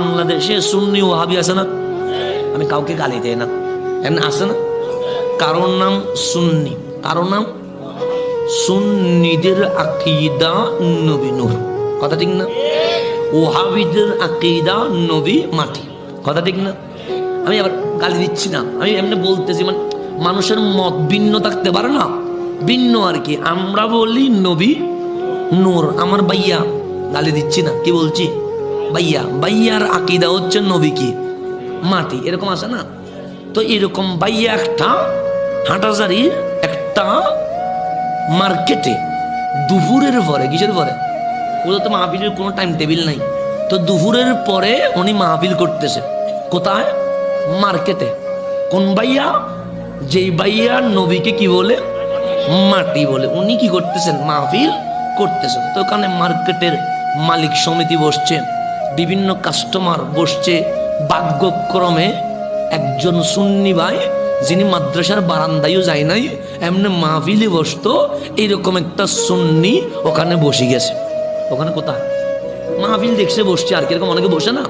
বাংলাদেশে সুন্নি ওয়াহাবি আছে না? আমি কাউকে গালি দেই না, এমনি আছে না? কারোর নাম সুন্নি, কারোর নাম সুন্নিদের আকীদা নবী নূর, কথা ঠিক না? ওয়াহাবিদের আকীদা নবী মাটি, কথা ঠিক না? আমি আবার গালি দিচ্ছি না, আমি এমনি বলতেছি, মানে মানুষের মত ভিন্ন থাকতে পারে না, ভিন্ন আর কি। আমরা বলি নবী নূর, আমার ভাইয়া, গালি দিচ্ছি না, কি বলছি? ভাইয়া, ভাইয়ার আকীদা হচ্ছে নবী কি মাটি, এরকম আছে না? তো এরকম ভাইয়া একটা হাঁটাজারি একটা মার্কেটে দুপুরের পরে, কিসের পরে? ওদের তো মাহফিলের কোনো টাইম টেবিল নাই, তো দুপুরের পরে উনি মাহফিল করতেছে। কোথায়? মার্কেটে। কোন ভাইয়া? যেই ভাইয়া নবীকে কি বলে? মাটি বলে। উনি কি করতেছেন? মাহফিল করতেছেন। তো ওখানে মার্কেটের মালিক সমিতি বসছে, বিভিন্ন কাস্টমার বসছে। ভাগ্যক্রমে একজন সুন্নি ভাই, যিনি মাদ্রাসার বারান্দায়ও যায় নাই, এমনি মাহফিলে বসতো, এরকম একটা সুন্নি ওখানে বসে গেছে। ওখানে কোথায়? মাহফিল দেখছে, বসছে আর কিরকম অনেকে বসে না।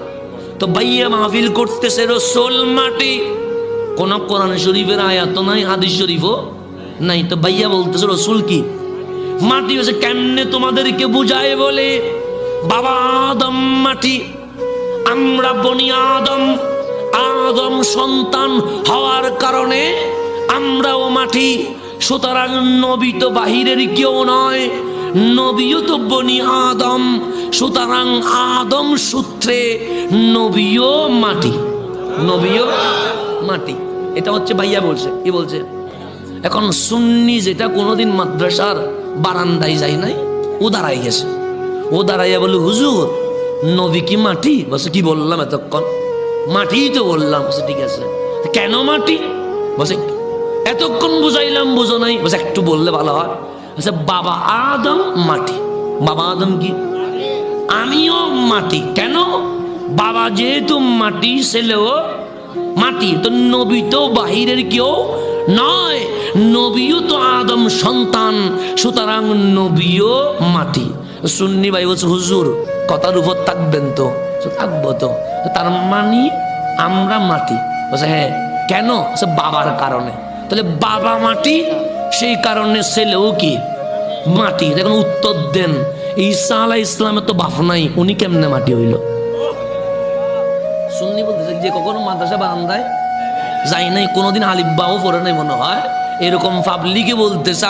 তো ভাইয়া মাহফিল করতেছে, রসুল মাটি, কোন কোরআন শরীফের আয়াত নাই, হাদিস শরীফও নাই। তো ভাইয়া বলতেছে রসুল কি মাটি হয়েছে। কেমনে তোমাদেরকে বুঝায় বলে, বাবা আদম মাটি, আমরা বনি আদম, আদম সন্তান হওয়ার কারণে আমরাও মাটি। সুতরাং নবী তো বাহিরের কেউ নয়, নবীও তো বনি আদম, সুতরাং আদম সূত্রে নবীও মাটি, নবীও মাটি। এটা হচ্ছে ভাইয়া বলছে। কি বলছে? এখন সুন্নি যেটা কোনোদিন মাদ্রাসার বারান্দায় যায় নাই, ও দাঁড়াই গেছে। ও দাঁড়াইয়া বলে, হুজুর নবী কি মাটি? বলছে কি বললাম এতক্ষণ? মাটি তো বললাম। বলছে ঠিক আছে, কেন মাটি? বলছে এতক্ষণ বুঝাইলাম, বুঝো নাই। বলছে একটু বললে ভালো হয়। বলছে বাবা আদম মাটি। বাবা আদম কি? আমিও মাটি। কেন? বাবা যেহেতু মাটি, ছেলেও মাটি, তো নবী তো বাহিরের কেউ নয়, নবীও তো আদম সন্তান, সুতরাং নবীও মাটি। সুন্নি ভাই বলছে, হুজুর কথার উপর থাকবেন তো? থাকবো তো। তার মানে আমরা মাটি? বলছে হ্যাঁ। কেন? বাবার কারণে। তাহলে বাবা মাটি, সেই কারণে ছেলেও কি মাটি। এখন উত্তর দেন, ঈসা আলাইহিস সালামের তো বাপ নাই, উনি কেমনে মাটি হইল? সুন্নি বলতেছে যে কখনো মাদ্রাসা বারান্দায় যাই নাই, কোনোদিন আলিফ বাও পড়ে নাই মনে হয়, এরকম পাবলিকে বলতেছে।